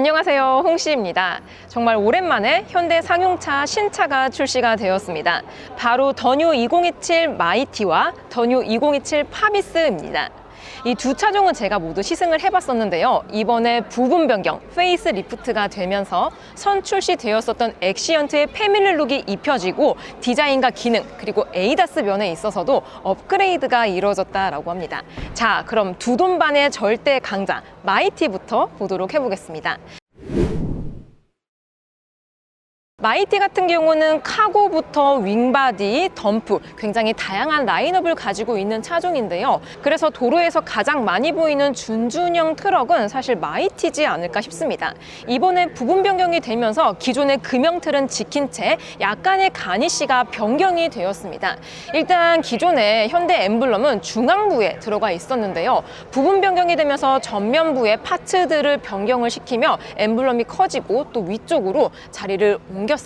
안녕하세요, 홍씨입니다. 정말 오랜만에 현대 상용차 신차가 출시가 되었습니다. 바로 더뉴 2027 마이티와 더뉴 2027 파비스입니다. 이 두 차종은 제가 모두 시승을 해봤었는데요. 이번에 부분 변경, 페이스 리프트가 되면서 선 출시되었었던 엑시언트의 패밀리룩이 입혀지고 디자인과 기능, 그리고 에이다스 면에 있어서도 업그레이드가 이루어졌다라고 합니다. 자, 그럼 두 돈 반의 절대 강자 마이티부터 보도록 해보겠습니다. 마이티 같은 경우는 카고부터 윙바디, 덤프 굉장히 다양한 라인업을 가지고 있는 차종인데요. 그래서 도로에서 가장 많이 보이는 준준형 트럭은 사실 마이티지 않을까 싶습니다. 이번에 부분 변경이 되면서 기존의 금형 틀은 지킨 채 약간의 가니쉬가 변경이 되었습니다. 일단 기존의 현대 엠블럼은 중앙부에 들어가 있었는데요. 부분 변경이 되면서 전면부의 파츠들을 변경을 시키며 엠블럼이 커지고 또 위쪽으로 자리를 옮겼습니다.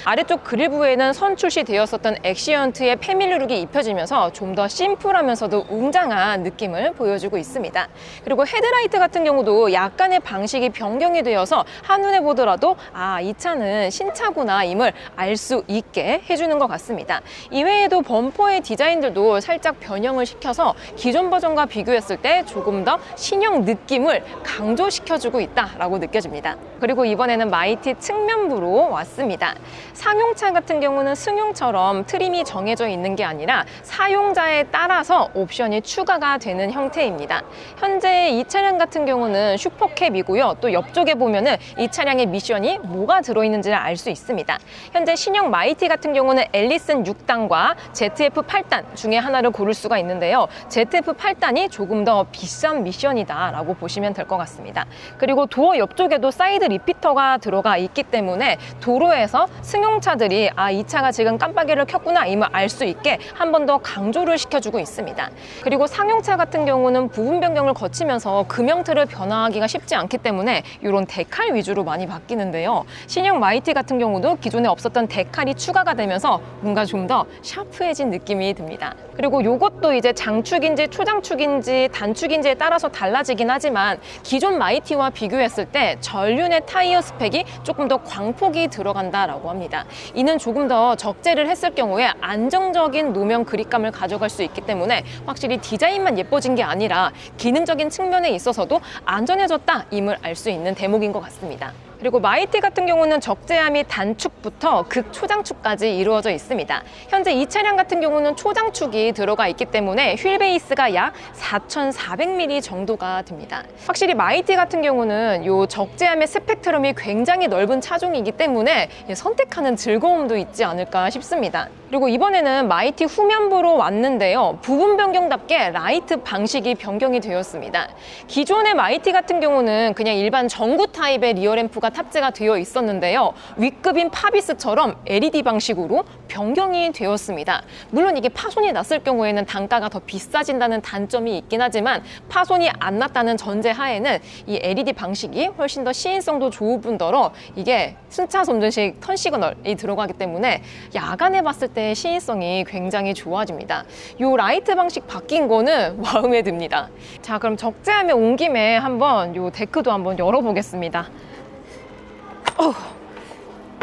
아래쪽 그릴부에는 선 출시되었었던 엑시언트의 패밀리룩이 입혀지면서 좀 더 심플하면서도 웅장한 느낌을 보여주고 있습니다. 그리고 헤드라이트 같은 경우도 약간의 방식이 변경이 되어서 한눈에 보더라도 이 차는 신차구나 임을 알 수 있게 해주는 것 같습니다. 이외에도 범퍼의 디자인들도 살짝 변형을 시켜서 기존 버전과 비교했을 때 조금 더 신형 느낌을 강조시켜주고 있다라고 느껴집니다. 그리고 이번에는 마이티 측면부로 왔습니다. 상용차 같은 경우는 승용처럼 트림이 정해져 있는 게 아니라 사용자에 따라서 옵션이 추가가 되는 형태입니다. 현재 이 차량 같은 경우는 슈퍼캡이고요. 또 옆쪽에 보면은 이 차량의 미션이 뭐가 들어있는지를 알 수 있습니다. 현재 신형 마이티 같은 경우는 앨리슨 6단과 ZF 8단 중에 하나를 고를 수가 있는데요. ZF 8단이 조금 더 비싼 미션이다 라고 보시면 될 것 같습니다. 그리고 도어 옆쪽에도 사이드 리피터가 들어가 있기 때문에 도로에서 승용차들이 이 차가 지금 깜빡이를 켰구나 임을 알 수 있게 한 번 더 강조를 시켜주고 있습니다. 그리고 상용차 같은 경우는 부분 변경을 거치면서 금형틀을 변화하기가 쉽지 않기 때문에 이런 데칼 위주로 많이 바뀌는데요. 신형 마이티 같은 경우도 기존에 없었던 데칼이 추가가 되면서 뭔가 좀 더 샤프해진 느낌이 듭니다. 그리고 이것도 이제 장축인지 초장축인지 단축인지에 따라서 달라지긴 하지만 기존 마이티와 비교했을 때 전륜의 타이어 스펙이 조금 더 광폭이 들어간다라고 합니다. 이는 조금 더 적재를 했을 경우에 안정적인 노면 그립감을 가져갈 수 있기 때문에 확실히 디자인만 예뻐진 게 아니라 기능적인 측면에 있어서도 안전해졌다 임을 알 수 있는 대목인 것 같습니다. 그리고 마이티 같은 경우는 적재함이 단축부터 극초장축까지 이루어져 있습니다. 현재 이 차량 같은 경우는 초장축이 들어가 있기 때문에 휠 베이스가 약 4,400mm 정도가 됩니다. 확실히 마이티 같은 경우는 이 적재함의 스펙트럼이 굉장히 넓은 차종이기 때문에 선택하는 즐거움도 있지 않을까 싶습니다. 그리고 이번에는 마이티 후면부로 왔는데요. 부분 변경답게 라이트 방식이 변경이 되었습니다. 기존의 마이티 같은 경우는 그냥 일반 전구 타입의 리어램프가 탑재가 되어 있었는데요. W급인 파비스처럼 LED 방식으로 변경이 되었습니다. 물론 이게 파손이 났을 경우에는 단가가 더 비싸진다는 단점이 있긴 하지만 파손이 안 났다는 전제 하에는 이 LED 방식이 훨씬 더 시인성도 좋을 뿐더러 이게 순차 손전식 턴 시그널이 들어가기 때문에 야간에 봤을 때 시인성이 굉장히 좋아집니다. 이 라이트 방식 바뀐 거는 마음에 듭니다. 자, 그럼 적재함에 온 김에 한번 이 데크도 한번 열어보겠습니다.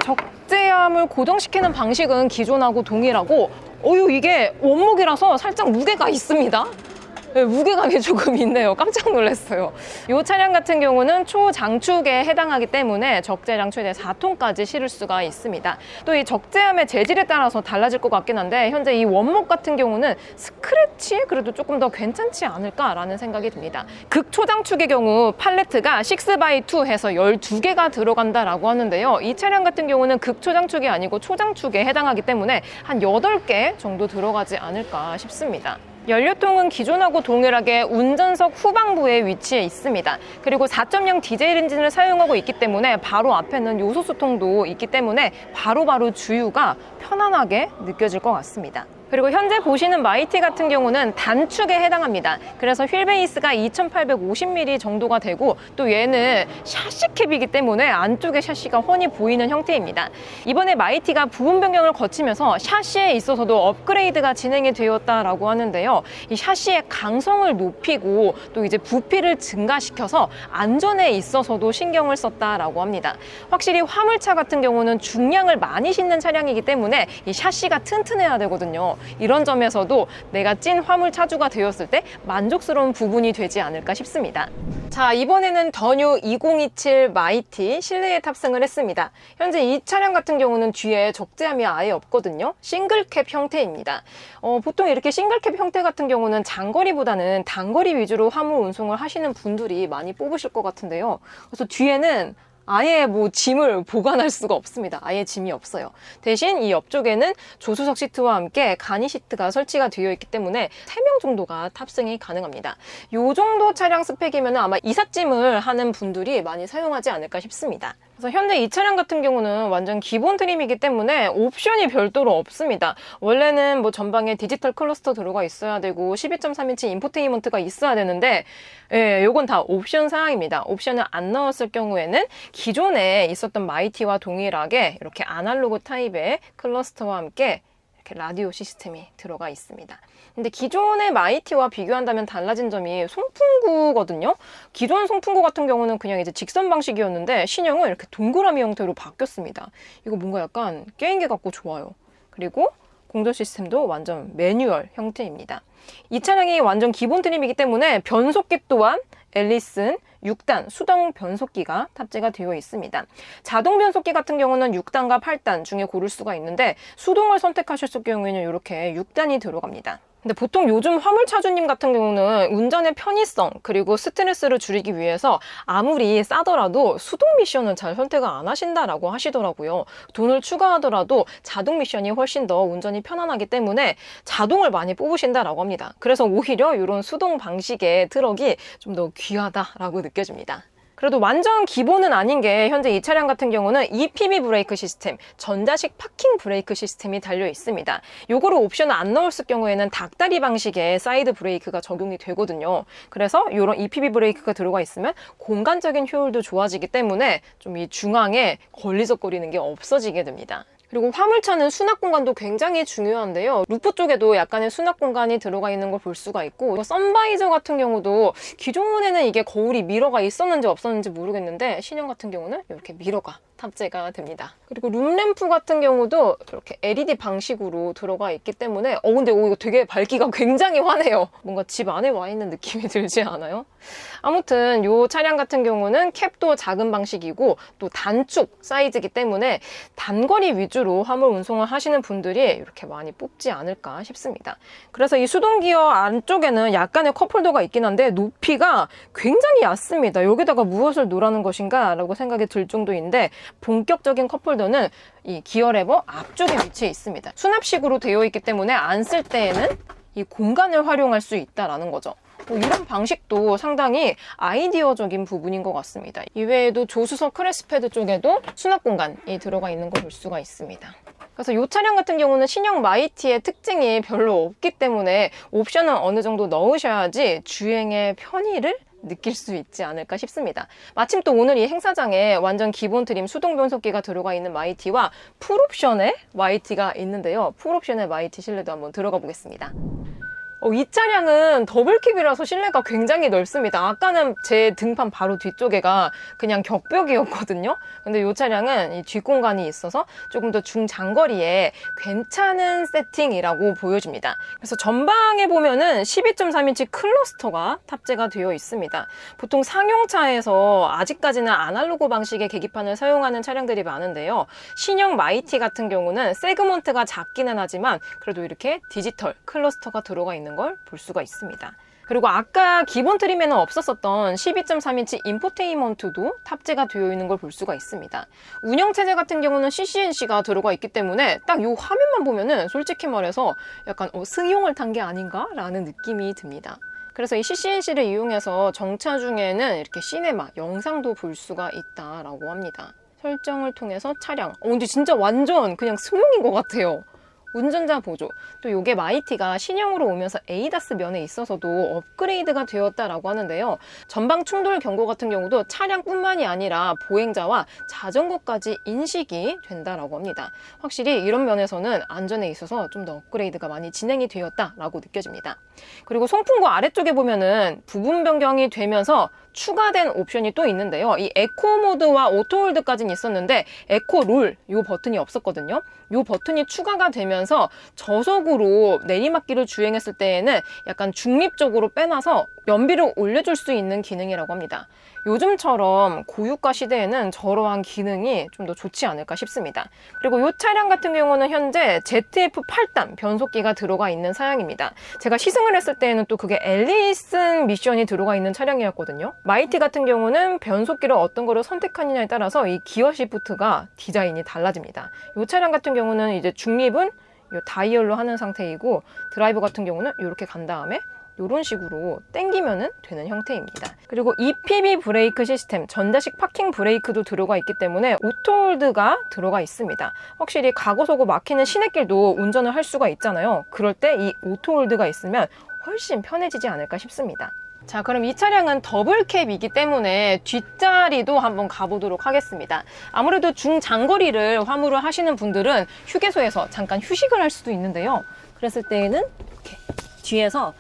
적재함을 고정시키는 방식은 기존하고 동일하고 이게 원목이라서 살짝 무게가 있습니다. 무게감이 조금 있네요. 깜짝 놀랐어요. 이 차량 같은 경우는 초장축에 해당하기 때문에 적재량 최대 4톤까지 실을 수가 있습니다. 또 이 적재함의 재질에 따라서 달라질 것 같긴 한데 현재 이 원목 같은 경우는 스크래치 그래도 조금 더 괜찮지 않을까라는 생각이 듭니다. 극초장축의 경우 팔레트가 6x2 해서 12개가 들어간다라고 하는데요. 이 차량 같은 경우는 극초장축이 아니고 초장축에 해당하기 때문에 한 8개 정도 들어가지 않을까 싶습니다. 연료통은 기존하고 동일하게 운전석 후방부에 위치해 있습니다. 그리고 4.0 디젤 엔진을 사용하고 있기 때문에 바로 앞에는 요소수통도 있기 때문에 바로바로 주유가 편안하게 느껴질 것 같습니다. 그리고 현재 보시는 마이티 같은 경우는 단축에 해당합니다. 그래서 휠 베이스가 2850mm 정도가 되고 또 얘는 샤시 캡이기 때문에 안쪽에 샤시가 훤히 보이는 형태입니다. 이번에 마이티가 부분 변경을 거치면서 샤시에 있어서도 업그레이드가 진행이 되었다라고 하는데요. 이 샤시의 강성을 높이고 또 이제 부피를 증가시켜서 안전에 있어서도 신경을 썼다라고 합니다. 확실히 화물차 같은 경우는 중량을 많이 싣는 차량이기 때문에 이 샤시가 튼튼해야 되거든요. 이런 점에서도 내가 찐 화물 차주가 되었을 때 만족스러운 부분이 되지 않을까 싶습니다. 자, 이번에는 더뉴 2027 마이티 실내에 탑승을 했습니다. 현재 이 차량 같은 경우는 뒤에 적재함이 아예 없거든요. 싱글캡 형태입니다. 보통 이렇게 싱글캡 형태 같은 경우는 장거리보다는 단거리 위주로 화물 운송을 하시는 분들이 많이 뽑으실 것 같은데요. 그래서 뒤에는 아예 뭐 짐을 보관할 수가 없습니다. 아예 짐이 없어요. 대신 이 옆쪽에는 조수석 시트와 함께 간이 시트가 설치가 되어 있기 때문에 3명 정도가 탑승이 가능합니다. 이 정도 차량 스펙이면 아마 이삿짐을 하는 분들이 많이 사용하지 않을까 싶습니다. 그래서 현재 이 차량 같은 경우는 완전 기본 트림이기 때문에 옵션이 별도로 없습니다. 원래는 뭐 전방에 디지털 클러스터 들어가 있어야 되고 12.3인치 인포테인먼트가 있어야 되는데 요건 다 옵션 사항입니다. 옵션을 안 넣었을 경우에는 기존에 있었던 마이티와 동일하게 이렇게 아날로그 타입의 클러스터와 함께 이렇게 라디오 시스템이 들어가 있습니다. 근데 기존의 마이티와 비교한다면 달라진 점이 송풍구거든요. 기존 송풍구 같은 경우는 그냥 이제 직선 방식이었는데 신형은 이렇게 동그라미 형태로 바뀌었습니다. 이거 뭔가 약간 게임기 같고 좋아요. 그리고 공조 시스템도 완전 매뉴얼 형태입니다. 이 차량이 완전 기본 트림이기 때문에 변속기 또한 앨리슨 6단 수동 변속기가 탑재가 되어 있습니다. 자동 변속기 같은 경우는 6단과 8단 중에 고를 수가 있는데 수동을 선택하셨을 경우에는 이렇게 6단이 들어갑니다. 근데 보통 요즘 화물차주님 같은 경우는 운전의 편의성 그리고 스트레스를 줄이기 위해서 아무리 싸더라도 수동 미션을 잘 선택을 안 하신다라고 하시더라고요. 돈을 추가하더라도 자동 미션이 훨씬 더 운전이 편안하기 때문에 자동을 많이 뽑으신다라고 합니다. 그래서 오히려 이런 수동 방식의 트럭이 좀 더 귀하다라고 느껴집니다. 그래도 완전 기본은 아닌 게 현재 이 차량 같은 경우는 EPB 브레이크 시스템, 전자식 파킹 브레이크 시스템이 달려 있습니다. 요거를 옵션을 안 넣었을 경우에는 닭다리 방식의 사이드 브레이크가 적용이 되거든요. 그래서 이런 EPB 브레이크가 들어가 있으면 공간적인 효율도 좋아지기 때문에 좀 이 중앙에 걸리적거리는 게 없어지게 됩니다. 그리고 화물차는 수납 공간도 굉장히 중요한데요. 루프 쪽에도 약간의 수납 공간이 들어가 있는 걸 볼 수가 있고 선바이저 같은 경우도 기존에는 이게 거울이 미러가 있었는지 없었는지 모르겠는데 신형 같은 경우는 이렇게 미러가 탑재가 됩니다. 그리고 룸램프 같은 경우도 이렇게 LED 방식으로 들어가 있기 때문에 근데 이거 되게 밝기가 굉장히 환해요. 뭔가 집 안에 와 있는 느낌이 들지 않아요? 아무튼 이 차량 같은 경우는 캡도 작은 방식이고 또 단축 사이즈이기 때문에 단거리 위주로 화물 운송을 하시는 분들이 이렇게 많이 뽑지 않을까 싶습니다. 그래서 이 수동기어 안쪽에는 약간의 컵홀더가 있긴 한데 높이가 굉장히 얕습니다. 여기다가 무엇을 놓으라는 것인가 라고 생각이 들 정도인데 본격적인 컵홀더는 이 기어 레버 앞쪽에 위치해 있습니다. 수납식으로 되어 있기 때문에 안 쓸 때에는 이 공간을 활용할 수 있다라는 거죠. 이런 방식도 상당히 아이디어적인 부분인 것 같습니다. 이외에도 조수석 크레스패드 쪽에도 수납 공간이 들어가 있는 걸 볼 수가 있습니다. 그래서 이 차량 같은 경우는 신형 마이티의 특징이 별로 없기 때문에 옵션은 어느 정도 넣으셔야지 주행의 편의를 느낄 수 있지 않을까 싶습니다. 마침 또 오늘 이 행사장에 완전 기본 트림 수동 변속기가 들어가 있는 마이티와 풀옵션의 마이티가 있는데요. 풀옵션의 마이티 실내도 한번 들어가 보겠습니다. 이 차량은 더블캡이라서 실내가 굉장히 넓습니다. 아까는 제 등판 바로 뒤쪽에가 그냥 격벽이었거든요. 근데 이 차량은 이 뒷공간이 있어서 조금 더 중장거리에 괜찮은 세팅이라고 보여집니다. 그래서 전방에 보면은 12.3인치 클러스터가 탑재가 되어 있습니다. 보통 상용차에서 아직까지는 아날로그 방식의 계기판을 사용하는 차량들이 많은데요. 신형 마이티 같은 경우는 세그먼트가 작기는 하지만 그래도 이렇게 디지털 클러스터가 들어가 있는 걸 볼 수가 있습니다. 그리고 아까 기본 트림에는 없었었던 12.3인치 인포테인먼트도 탑재가 되어 있는 걸 볼 수가 있습니다. 운영체제 같은 경우는 CCNC가 들어가 있기 때문에 딱 이 화면만 보면은 솔직히 말해서 약간 승용을 탄 게 아닌가? 라는 느낌이 듭니다. 그래서 이 CCNC를 이용해서 정차 중에는 이렇게 시네마, 영상도 볼 수가 있다라고 합니다. 설정을 통해서 차량. 근데 진짜 완전 그냥 승용인 것 같아요. 운전자 보조, 또 이게 마이티가 신형으로 오면서 ADAS 면에 있어서도 업그레이드가 되었다라고 하는데요. 전방 충돌 경고 같은 경우도 차량뿐만이 아니라 보행자와 자전거까지 인식이 된다라고 합니다. 확실히 이런 면에서는 안전에 있어서 좀 더 업그레이드가 많이 진행이 되었다라고 느껴집니다. 그리고 송풍구 아래쪽에 보면은 부분 변경이 되면서 추가된 옵션이 또 있는데요. 이 에코 모드와 오토 홀드까지는 있었는데 에코 롤 이 버튼이 없었거든요. 이 버튼이 추가가 되면서 저속으로 내리막길을 주행했을 때에는 약간 중립적으로 빼놔서 연비를 올려줄 수 있는 기능이라고 합니다. 요즘처럼 고유가 시대에는 저러한 기능이 좀 더 좋지 않을까 싶습니다. 그리고 이 차량 같은 경우는 현재 ZF 8단 변속기가 들어가 있는 사양입니다. 제가 시승을 했을 때에는 또 그게 엘리슨 미션이 들어가 있는 차량이었거든요. 마이티 같은 경우는 변속기를 어떤 거를 선택하느냐에 따라서 이 기어 시프트가 디자인이 달라집니다. 이 차량 같은 경우는 이제 중립은 이 다이얼로 하는 상태이고 드라이브 같은 경우는 이렇게 간 다음에 이런 식으로 당기면 되는 형태입니다. 그리고 EPB 브레이크 시스템, 전자식 파킹 브레이크도 들어가 있기 때문에 오토홀드가 들어가 있습니다. 확실히 가고서고 막히는 시내길도 운전을 할 수가 있잖아요. 그럴 때 이 오토홀드가 있으면 훨씬 편해지지 않을까 싶습니다. 자, 그럼 이 차량은 더블캡이기 때문에 뒷자리도 한번 가보도록 하겠습니다. 아무래도 중장거리를 화물을 하시는 분들은 휴게소에서 잠깐 휴식을 할 수도 있는데요. 그랬을 때에는 이렇게 뒤에서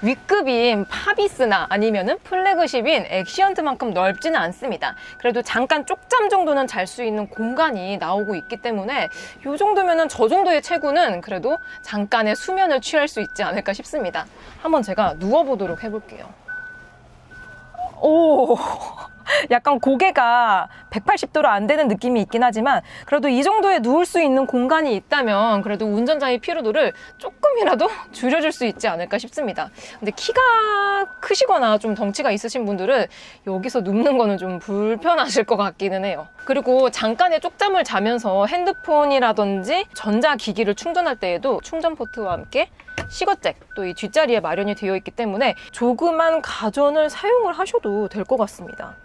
V급인 파비스나 아니면은 플래그십인 엑시언트만큼 넓지는 않습니다. 그래도 잠깐 쪽잠 정도는 잘 수 있는 공간이 나오고 있기 때문에 이 정도면은 저 정도의 체구는 그래도 잠깐의 수면을 취할 수 있지 않을까 싶습니다. 한번 제가 누워보도록 해볼게요. 오, 약간 고개가 180도로 안 되는 느낌이 있긴 하지만 그래도 이 정도에 누울 수 있는 공간이 있다면 그래도 운전자의 피로도를 조금이라도 줄여줄 수 있지 않을까 싶습니다. 근데 키가 크시거나 좀 덩치가 있으신 분들은 여기서 눕는 거는 좀 불편하실 것 같기는 해요. 그리고 잠깐의 쪽잠을 자면서 핸드폰이라든지 전자기기를 충전할 때에도 충전 포트와 함께 시거잭 또 이 뒷자리에 마련이 되어 있기 때문에 조그만 가전을 사용을 하셔도 될 것 같습니다.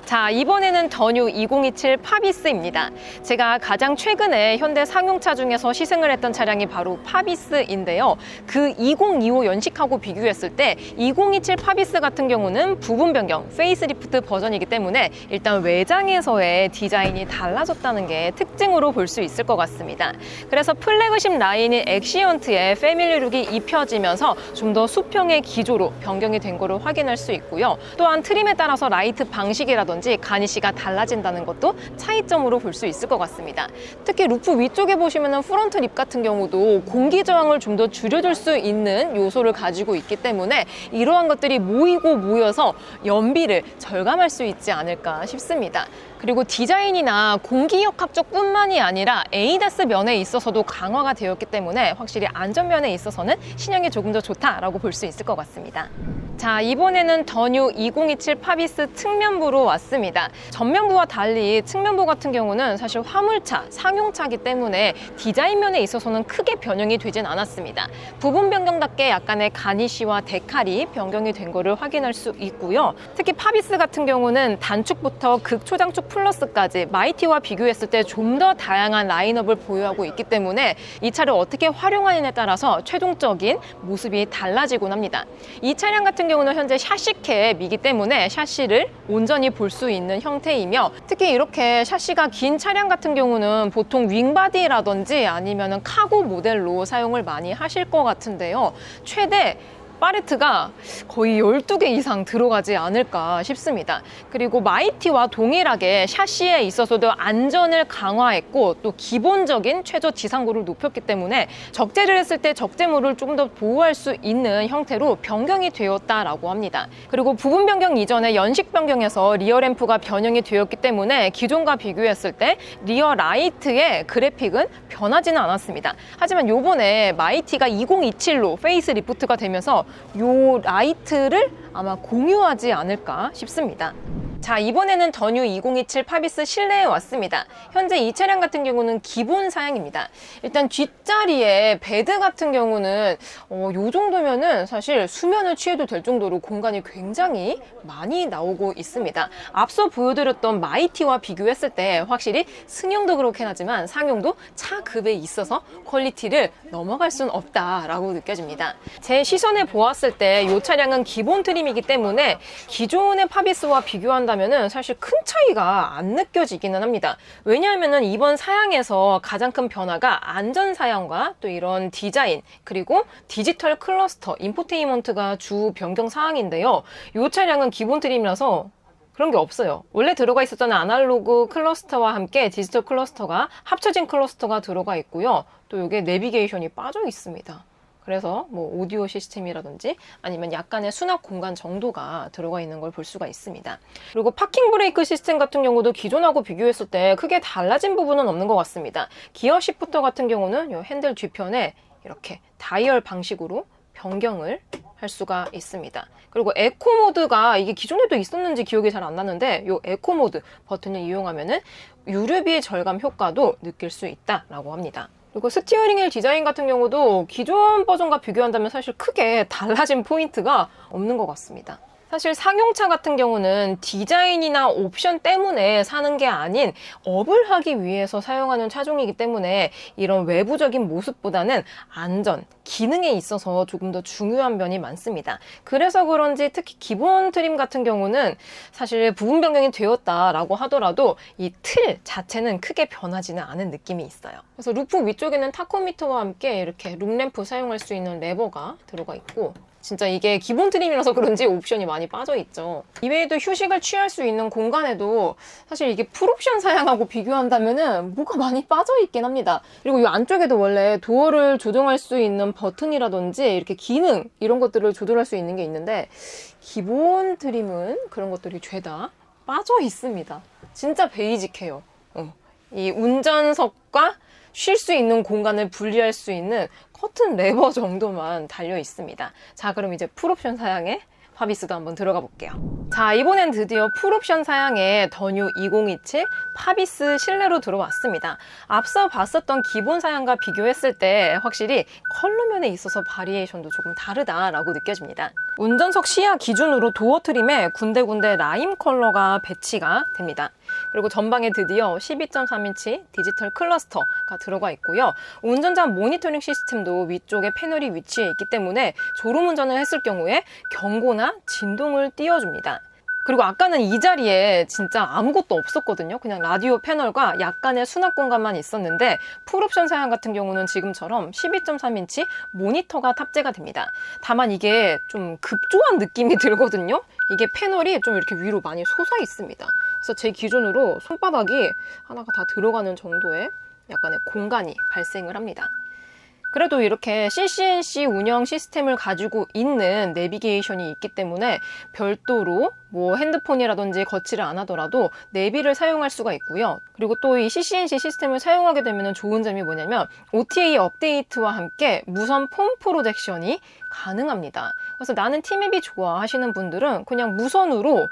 자, 이번에는 더뉴 2027 파비스입니다. 제가 가장 최근에 현대 상용차 중에서 시승을 했던 차량이 바로 파비스인데요. 그 2025 연식하고 비교했을 때 2027 파비스 같은 경우는 부분 변경, 페이스리프트 버전이기 때문에 일단 외장에서의 디자인이 달라졌다는 게 특징으로 볼 수 있을 것 같습니다. 그래서 플래그십 라인인 엑시언트에 패밀리룩이 입혀지면서 좀 더 수평의 기조로 변경이 된 거를 확인할 수 있고요. 또한 트림에 따라서 라이트 방식이라든지 가니쉬가 달라진다는 것도 차이점으로 볼 수 있을 것 같습니다. 특히 루프 위쪽에 보시면 프론트 립 같은 경우도 공기 저항을 좀 더 줄여줄 수 있는 요소를 가지고 있기 때문에 이러한 것들이 모이고 모여서 연비를 절감할 수 있지 않을까 싶습니다. 그리고 디자인이나 공기역학 쪽뿐만이 아니라 ADAS 면에 있어서도 강화가 되었기 때문에 확실히 안전면에 있어서는 신형이 조금 더 좋다라고 볼 수 있을 것 같습니다. 자, 이번에는 더뉴 2027 파비스 측면부로 왔습니다. 전면부와 달리 측면부 같은 경우는 사실 화물차, 상용차이기 때문에 디자인면에 있어서는 크게 변형이 되진 않았습니다. 부분 변경답게 약간의 가니쉬와 데칼이 변경이 된 거를 확인할 수 있고요. 특히 파비스 같은 경우는 단축부터 극초장축 플러스까지 마이티와 비교했을 때 좀 더 다양한 라인업을 보유하고 있기 때문에 이 차를 어떻게 활용하느냐에 따라서 최종적인 모습이 달라지곤 합니다. 이 차량 같은 경우는 현재 샤시캡이기 때문에 샤시를 온전히 볼 수 있는 형태이며 특히 이렇게 샤시가 긴 차량 같은 경우는 보통 윙바디라든지 아니면 카고 모델로 사용을 많이 하실 것 같은데요. 최대 팔레트가 거의 12개 이상 들어가지 않을까 싶습니다. 그리고 마이티와 동일하게 샤시에 있어서도 안전을 강화했고 또 기본적인 최저 지상고를 높였기 때문에 적재를 했을 때 적재물을 조금 더 보호할 수 있는 형태로 변경이 되었다라고 합니다. 그리고 부분 변경 이전에 연식 변경에서 리어 램프가 변형이 되었기 때문에 기존과 비교했을 때 리어 라이트의 그래픽은 변하지는 않았습니다. 하지만 요번에 마이티가 2027로 페이스 리프트가 되면서 요 라이트를 아마 공유하지 않을까 싶습니다. 자, 이번에는 더 뉴 2027 파비스 실내에 왔습니다. 현재 이 차량 같은 경우는 기본 사양입니다. 일단 뒷자리에 베드 같은 경우는 요 정도면은 사실 수면을 취해도 될 정도로 공간이 굉장히 많이 나오고 있습니다. 앞서 보여드렸던 마이티와 비교했을 때 확실히 승용도 그렇긴 하지만 상용도 차급에 있어서 퀄리티를 넘어갈 순 없다라고 느껴집니다. 제 시선에 보았을 때 이 차량은 기본 트림이기 때문에 기존의 파비스와 비교한다면은 사실 큰 차이가 안 느껴지기는 합니다. 왜냐하면은 이번 사양에서 가장 큰 변화가 안전 사양과 또 이런 디자인 그리고 디지털 클러스터, 인포테인먼트가 주 변경 사항인데요. 이 차량은 기본 트림이라서 그런 게 없어요. 원래 들어가 있었던 아날로그 클러스터와 함께 디지털 클러스터가 합쳐진 클러스터가 들어가 있고요. 또 이게 내비게이션이 빠져 있습니다. 그래서 뭐 오디오 시스템이라든지 아니면 약간의 수납 공간 정도가 들어가 있는 걸 볼 수가 있습니다. 그리고 파킹 브레이크 시스템 같은 경우도 기존하고 비교했을 때 크게 달라진 부분은 없는 것 같습니다. 기어 시프터 같은 경우는 이 핸들 뒤편에 이렇게 다이얼 방식으로 변경을 할 수가 있습니다. 그리고 에코 모드가 이게 기존에도 있었는지 기억이 잘 안 나는데 이 에코 모드 버튼을 이용하면은 유류비 절감 효과도 느낄 수 있다라고 합니다. 그리고 스티어링 휠 디자인 같은 경우도 기존 버전과 비교한다면 사실 크게 달라진 포인트가 없는 것 같습니다. 사실 상용차 같은 경우는 디자인이나 옵션 때문에 사는 게 아닌 업을 하기 위해서 사용하는 차종이기 때문에 이런 외부적인 모습보다는 안전, 기능에 있어서 조금 더 중요한 면이 많습니다. 그래서 그런지 특히 기본 트림 같은 경우는 사실 부분 변경이 되었다라고 하더라도 이 틀 자체는 크게 변하지는 않은 느낌이 있어요. 그래서 루프 위쪽에는 타코미터와 함께 이렇게 룸램프 사용할 수 있는 레버가 들어가 있고 진짜 이게 기본 트림이라서 그런지 옵션이 많이 빠져 있죠. 이외에도 휴식을 취할 수 있는 공간에도 사실 이게 풀옵션 사양하고 비교한다면은 뭐가 많이 빠져 있긴 합니다. 그리고 이 안쪽에도 원래 도어를 조정할 수 있는 버튼이라든지 이렇게 기능 이런 것들을 조절할 수 있는 게 있는데 기본 트림은 그런 것들이 죄다 빠져 있습니다. 진짜 베이직해요. 이 운전석과 쉴 수 있는 공간을 분리할 수 있는 커튼 레버 정도만 달려 있습니다. 자, 그럼 이제 풀옵션 사양의 파비스도 한번 들어가 볼게요. 자, 이번엔 드디어 풀옵션 사양의 더 뉴 2027 파비스 실내로 들어왔습니다. 앞서 봤었던 기본 사양과 비교했을 때 확실히 컬러면에 있어서 바리에이션도 조금 다르다라고 느껴집니다. 운전석 시야 기준으로 도어 트림에 군데군데 라임 컬러가 배치가 됩니다. 그리고 전방에 드디어 12.3인치 디지털 클러스터가 들어가 있고요. 운전자 모니터링 시스템도 위쪽에 패널이 위치해 있기 때문에 졸음운전을 했을 경우에 경고나 진동을 띄워줍니다. 그리고 아까는 이 자리에 진짜 아무것도 없었거든요. 그냥 라디오 패널과 약간의 수납 공간만 있었는데 풀옵션 사양 같은 경우는 지금처럼 12.3인치 모니터가 탑재가 됩니다. 다만 이게 좀 급조한 느낌이 들거든요. 이게 패널이 좀 이렇게 위로 많이 솟아 있습니다. 그래서 제 기준으로 손바닥이 하나가 다 들어가는 정도의 약간의 공간이 발생을 합니다. 그래도 이렇게 CCNC 운영 시스템을 가지고 있는 내비게이션이 있기 때문에 별도로 뭐 핸드폰이라든지 거치를 안 하더라도 내비를 사용할 수가 있고요. 그리고 또 이 CCNC 시스템을 사용하게 되면 좋은 점이 뭐냐면 OTA 업데이트와 함께 무선 폰 프로젝션이 가능합니다. 그래서 나는 티맵이 좋아 하시는 분들은 그냥 무선으로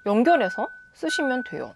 연결해서 쓰시면 돼요.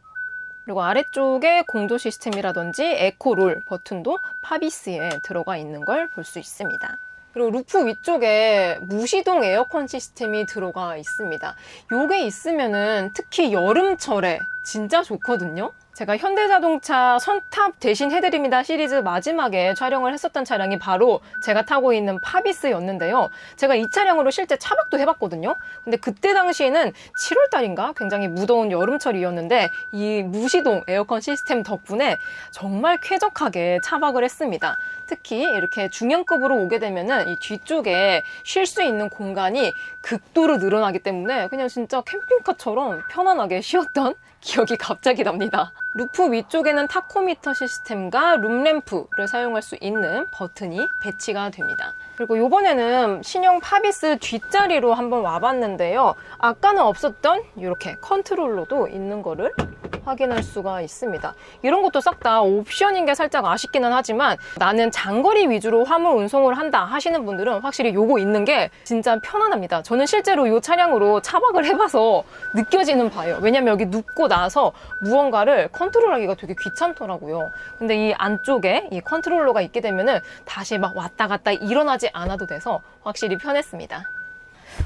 그리고 아래쪽에 공조 시스템이라든지 에코롤 버튼도 파비스에 들어가 있는 걸 볼 수 있습니다. 그리고 루프 위쪽에 무시동 에어컨 시스템이 들어가 있습니다. 요게 있으면은 특히 여름철에 진짜 좋거든요. 제가 현대자동차 선탑 대신 해드립니다 시리즈 마지막에 촬영을 했었던 차량이 바로 제가 타고 있는 파비스였는데요. 제가 이 차량으로 실제 차박도 해봤거든요. 근데 그때 당시에는 7월달인가 굉장히 무더운 여름철이었는데 이 무시동 에어컨 시스템 덕분에 정말 쾌적하게 차박을 했습니다. 특히 이렇게 중형급으로 오게 되면은 이 뒤쪽에 쉴 수 있는 공간이 극도로 늘어나기 때문에 그냥 진짜 캠핑카처럼 편안하게 쉬었던 기억이 갑자기 납니다. 루프 위쪽에는 타코미터 시스템과 룸램프를 사용할 수 있는 버튼이 배치가 됩니다. 그리고 이번에는 신형 파비스 뒷자리로 한번 와봤는데요. 아까는 없었던 이렇게 컨트롤러도 있는 거를 확인할 수가 있습니다. 이런 것도 싹 다 옵션인 게 살짝 아쉽기는 하지만 나는 장거리 위주로 화물 운송을 한다 하시는 분들은 확실히 요거 있는 게 진짜 편안합니다. 저는 실제로 이 차량으로 차박을 해봐서 느껴지는 바예요. 왜냐면 여기 눕고 나서 무언가를 컨트롤하기가 되게 귀찮더라고요. 근데 이 안쪽에 이 컨트롤러가 있게 되면은 다시 막 왔다 갔다 일어나지 않아도 돼서 확실히 편했습니다.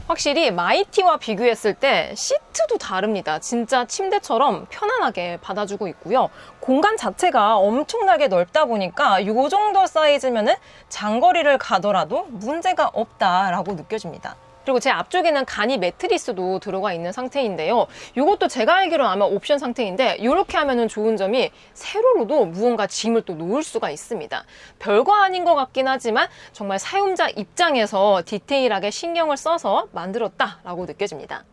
확실히 마이티와 비교했을 때 시트도 다릅니다. 진짜 침대처럼 편안하게 받아주고 있고요. 공간 자체가 엄청나게 넓다 보니까 이 정도 사이즈면은 장거리를 가더라도 문제가 없다라고 느껴집니다. 그리고 제 앞쪽에는 간이 매트리스도 들어가 있는 상태인데요. 이것도 제가 알기로는 아마 옵션 상태인데 이렇게 하면은 좋은 점이 세로로도 무언가 짐을 또 놓을 수가 있습니다. 별거 아닌 것 같긴 하지만 정말 사용자 입장에서 디테일하게 신경을 써서 만들었다라고 느껴집니다.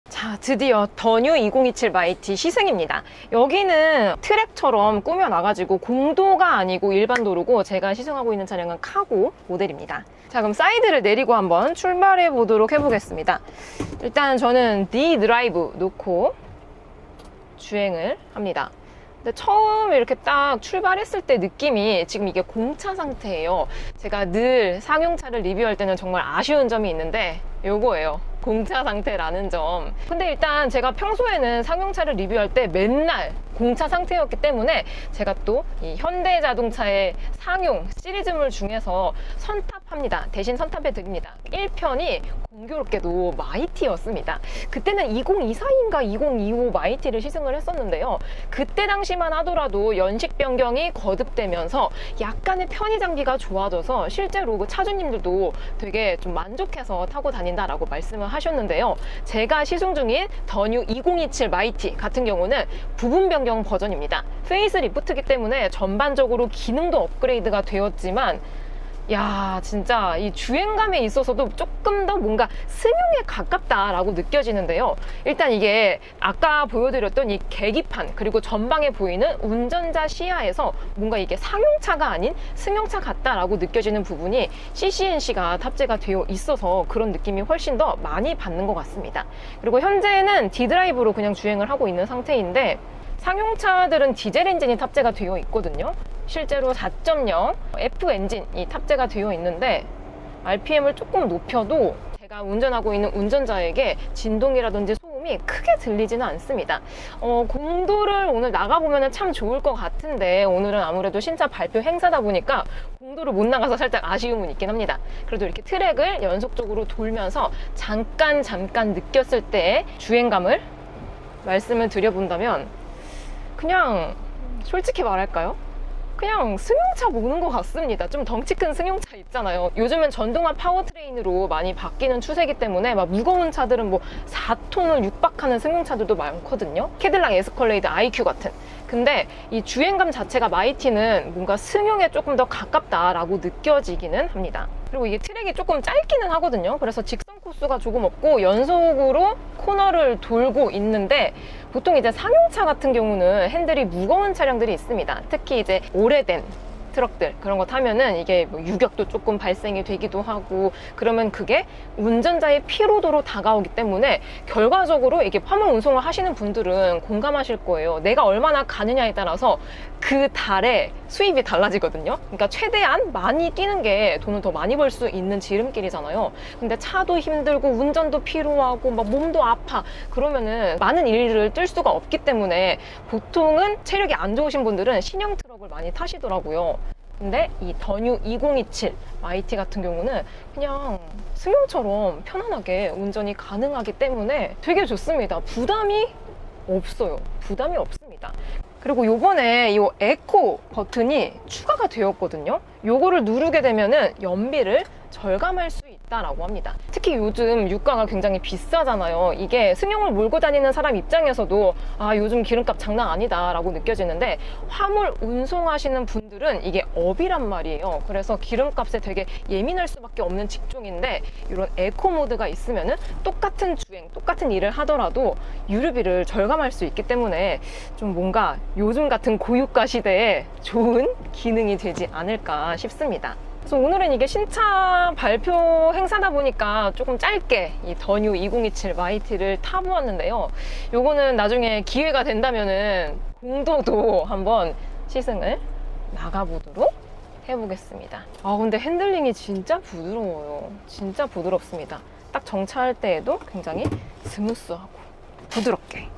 자, 드디어 더 뉴 2027 마이티 시승입니다. 여기는 트랙처럼 꾸며놔가지고 공도가 아니고 일반 도로고 제가 시승하고 있는 차량은 카고 모델입니다. 자, 그럼 사이드를 내리고 한번 출발해 보도록 해보겠습니다. 일단 저는 D 드라이브 놓고 주행을 합니다. 근데 처음 이렇게 딱 출발했을 때 느낌이 지금 이게 공차 상태예요. 제가 늘 상용차를 리뷰할 때는 정말 아쉬운 점이 있는데 요거예요. 공차 상태라는 점. 근데 일단 제가 평소에는 상용차를 리뷰할 때 맨날 공차 상태였기 때문에 제가 또 이 현대자동차의 상용 시리즈물 중에서 선탑합니다. 대신 선탑해 드립니다. 1편이 공교롭게도 마이티였습니다. 그때는 2024인가 2025 마이티를 시승을 했었는데요. 그때 당시만 하더라도 연식 변경이 거듭되면서 약간의 편의 장비가 좋아져서 실제로 그 차주님들도 되게 좀 만족해서 타고 다닌다라고 말씀을 하셨는데요. 제가 시승 중인 더 뉴 2027 마이티 같은 경우는 부분 변경 버전입니다. 페이스 리프트이기 때문에 전반적으로 기능도 업그레이드가 되었지만 야, 진짜 이 주행감에 있어서도 조금 더 뭔가 승용에 가깝다라고 느껴지는데요. 일단 이게 아까 보여드렸던 이 계기판 그리고 전방에 보이는 운전자 시야에서 뭔가 이게 상용차가 아닌 승용차 같다라고 느껴지는 부분이 CCNC가 탑재가 되어 있어서 그런 느낌이 훨씬 더 많이 받는 것 같습니다. 그리고 현재는 D드라이브로 그냥 주행을 하고 있는 상태인데 상용차들은 디젤 엔진이 탑재가 되어 있거든요. 실제로 4.0 F 엔진이 탑재가 되어 있는데 RPM을 조금 높여도 제가 운전하고 있는 운전자에게 진동이라든지 소음이 크게 들리지는 않습니다. 공도를 오늘 나가보면 참 좋을 것 같은데 오늘은 아무래도 신차 발표 행사다 보니까 공도를 못 나가서 살짝 아쉬움은 있긴 합니다. 그래도 이렇게 트랙을 연속적으로 돌면서 잠깐 느꼈을 때의 주행감을 말씀을 드려본다면 그냥 솔직히 말할까요? 그냥 승용차 모는 것 같습니다. 좀 덩치 큰 승용차 있잖아요. 요즘은 전동화 파워트레인으로 많이 바뀌는 추세이기 때문에 막 무거운 차들은 뭐 4톤을 육박하는 승용차들도 많거든요. 캐딜락 에스컬레이드 IQ 같은. 근데 이 주행감 자체가 마이티는 뭔가 승용에 조금 더 가깝다라고 느껴지기는 합니다. 그리고 이게 트랙이 조금 짧기는 하거든요. 그래서 직선 코스가 조금 없고 연속으로 코너를 돌고 있는데 보통 이제 상용차 같은 경우는 핸들이 무거운 차량들이 있습니다. 특히 이제 오래된 트럭들 그런 거 타면은 이게 뭐 유격도 조금 발생이 되기도 하고 그러면 그게 운전자의 피로도로 다가오기 때문에 결과적으로 이게 화물 운송을 하시는 분들은 공감하실 거예요. 내가 얼마나 가느냐에 따라서 그 달에 수입이 달라지거든요. 그러니까 최대한 많이 뛰는 게 돈을 더 많이 벌 수 있는 지름길이잖아요. 근데 차도 힘들고 운전도 피로하고 막 몸도 아파 그러면은 많은 일을 뛸 수가 없기 때문에 보통은 체력이 안 좋으신 분들은 신형 트럭을 많이 타시더라고요. 근데 이 더 뉴 2027 마이티 같은 경우는 그냥 승용처럼 편안하게 운전이 가능하기 때문에 되게 좋습니다. 부담이 없어요. 부담이 없습니다. 그리고 요번에 이 에코 버튼이 추가가 되었거든요. 요거를 누르게 되면은 연비를 절감할 수 있다라고 합니다. 특히 요즘 유가가 굉장히 비싸잖아요. 이게 승용을 몰고 다니는 사람 입장에서도 아 요즘 기름값 장난 아니다 라고 느껴지는데 화물 운송하시는 분들은 이게 업이란 말이에요. 그래서 기름값에 되게 예민할 수밖에 없는 직종인데 이런 에코 모드가 있으면은 똑같은 주행, 똑같은 일을 하더라도 유류비를 절감할 수 있기 때문에 좀 뭔가 요즘 같은 고유가 시대에 좋은 기능이 되지 않을까 싶습니다. 그래서 오늘은 이게 신차 발표 행사다 보니까 조금 짧게 이 더뉴 2027 마이티를 타보았는데요. 요거는 나중에 기회가 된다면은 공도도 한번 시승을 나가보도록 해보겠습니다. 아, 근데 핸들링이 진짜 부드러워요. 진짜 부드럽습니다. 딱 정차할 때에도 굉장히 스무스하고 부드럽게.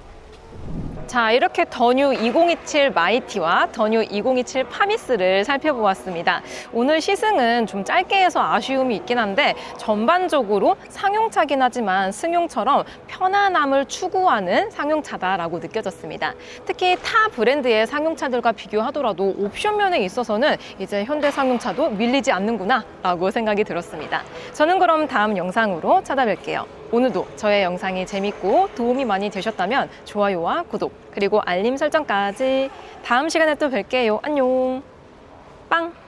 자, 이렇게 더뉴 2027 마이티와 더뉴 2027 파미스를 살펴보았습니다. 오늘 시승은 좀 짧게 해서 아쉬움이 있긴 한데 전반적으로 상용차긴 하지만 승용처럼 편안함을 추구하는 상용차다라고 느껴졌습니다. 특히 타 브랜드의 상용차들과 비교하더라도 옵션 면에 있어서는 이제 현대 상용차도 밀리지 않는구나 라고 생각이 들었습니다. 저는 그럼 다음 영상으로 찾아뵐게요. 오늘도 저의 영상이 재밌고 도움이 많이 되셨다면 좋아요와 구독 그리고 알림 설정까지. 다음 시간에 또 뵐게요. 안녕. 빵.